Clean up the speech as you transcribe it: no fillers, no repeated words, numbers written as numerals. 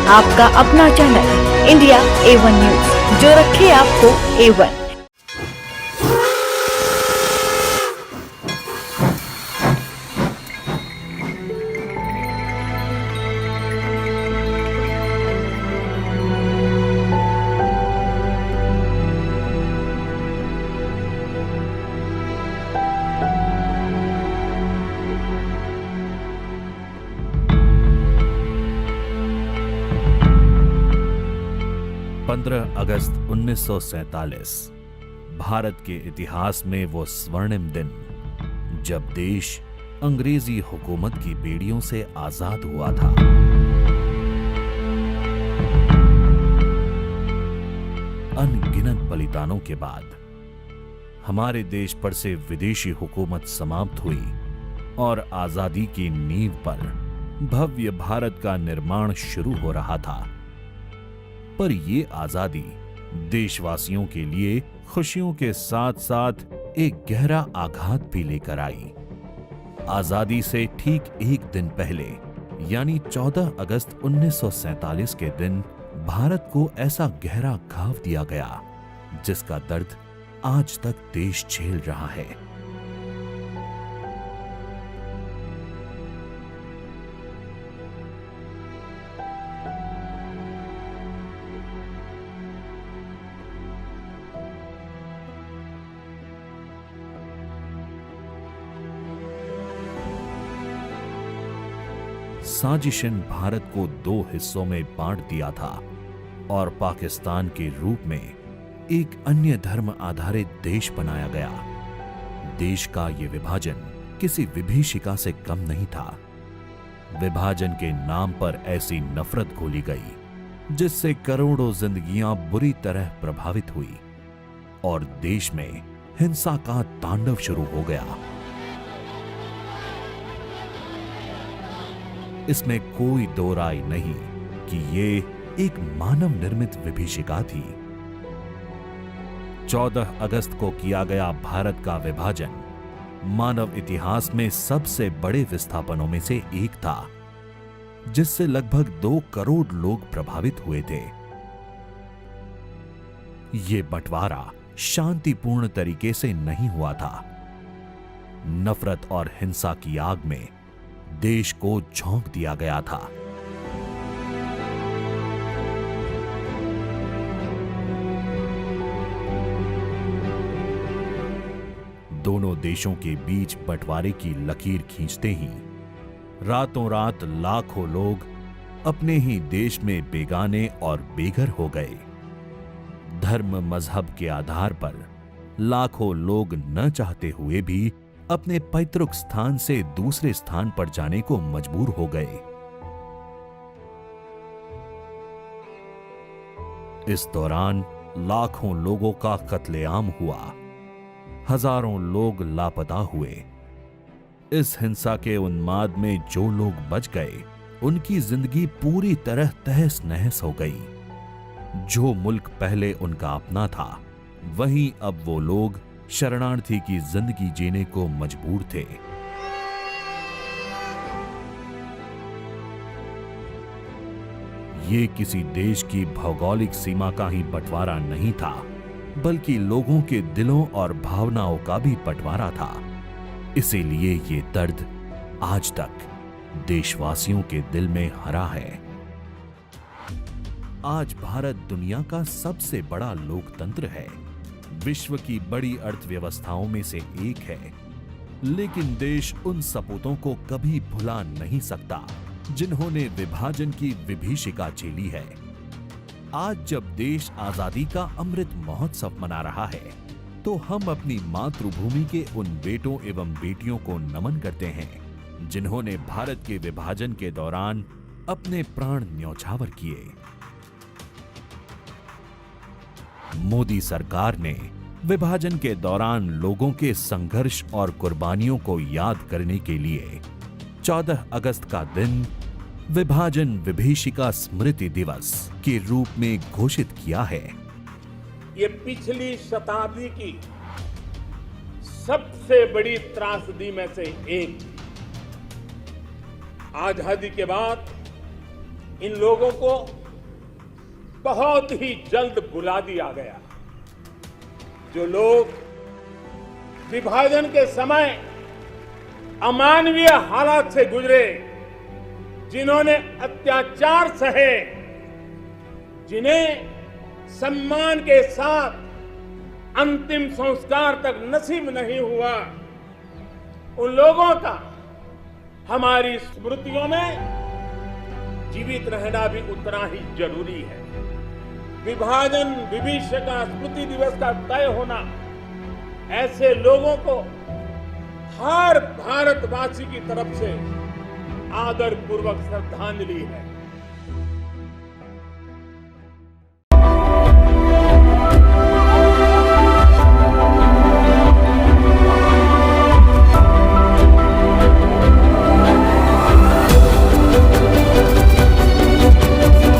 आपका अपना channel India A1 news, जो रखे आपको A1। अगस्त 1947 भारत के इतिहास में वो स्वर्णिम दिन जब देश अंग्रेजी हुकूमत की बेड़ियों से आजाद हुआ था। अनगिनत बलिदानों के बाद हमारे देश पर से विदेशी हुकूमत समाप्त हुई और आजादी की नींव पर भव्य भारत का निर्माण शुरू हो रहा था। पर ये आजादी देशवासियों के लिए खुशियों के साथ साथ एक गहरा आघात भी लेकर आई। आजादी से ठीक एक दिन पहले यानी 14 अगस्त 1947 के दिन भारत को ऐसा गहरा घाव दिया गया जिसका दर्द आज तक देश झेल रहा है। साजिश ने भारत को दो हिस्सों में बांट दिया था और पाकिस्तान के रूप में एक अन्य धर्म आधारित देश बनाया गया। देश का यह विभाजन किसी विभीषिका से कम नहीं था। विभाजन के नाम पर ऐसी नफरत घोली गई जिससे करोड़ों जिंदगियां बुरी तरह प्रभावित हुई और देश में हिंसा का तांडव शुरू हो गया। इसमें कोई दो राय नहीं कि ये एक मानव निर्मित विभीषिका थी। 14 अगस्त को किया गया भारत का विभाजन मानव इतिहास में सबसे बड़े विस्थापनों में से एक था, जिससे लगभग 2 करोड़ लोग प्रभावित हुए थे। ये बंटवारा शांतिपूर्ण तरीके से नहीं हुआ था। नफरत और हिंसा की आग में देश को झोंक दिया गया था। दोनों देशों के बीच बंटवारे की लकीर खींचते ही रातों रात लाखों लोग अपने ही देश में बेगाने और बेघर हो गए। धर्म मजहब के आधार पर लाखों लोग न चाहते हुए भी अपने पैतृक स्थान से दूसरे स्थान पर जाने को मजबूर हो गए। इस दौरान लाखों लोगों का कत्लेआम हुआ, हजारों लोग लापता हुए। इस हिंसा के उन्माद में जो लोग बच गए, उनकी जिंदगी पूरी तरह तहस नहस हो गई। जो मुल्क पहले उनका अपना था, वहीं अब वो लोग शरणार्थी की जिंदगी जीने को मजबूर थे। ये किसी देश की भौगोलिक सीमा का ही बंटवारा नहीं था, बल्कि लोगों के दिलों और भावनाओं का भी बंटवारा था। इसीलिए ये दर्द आज तक देशवासियों के दिल में हरा है। आज भारत दुनिया का सबसे बड़ा लोकतंत्र है, विश्व की बड़ी अर्थव्यवस्थाओं में से एक है, लेकिन देश उन सपूतों को कभी भुला नहीं सकता जिन्होंने विभाजन की विभीषिका झेली है। आज जब देश आजादी का अमृत महोत्सव मना रहा है, तो हम अपनी मातृभूमि के उन बेटों एवं बेटियों को नमन करते हैं जिन्होंने भारत के विभाजन के दौरान अपने प्राण न्यौछावर किए। मोदी सरकार ने विभाजन के दौरान लोगों के संघर्ष और कुर्बानियों को याद करने के लिए 14 अगस्त का दिन विभाजन विभीषिका स्मृति दिवस के रूप में घोषित किया है। ये पिछली शताब्दी की सबसे बड़ी त्रासदी में से एक। आजादी के बाद इन लोगों को बहुत ही जल्द भुला दिया गया। जो लोग विभाजन के समय अमानवीय हालात से गुजरे, जिन्होंने अत्याचार सहे, जिन्हें सम्मान के साथ अंतिम संस्कार तक नसीब नहीं हुआ, उन लोगों का हमारी स्मृतियों में जीवित रहना भी उतना ही जरूरी है। विभाजन विभीषण का स्मृति दिवस का तय होना ऐसे लोगों को हर भारतवासी की तरफ से आदर पूर्वक श्रद्धांजलि है।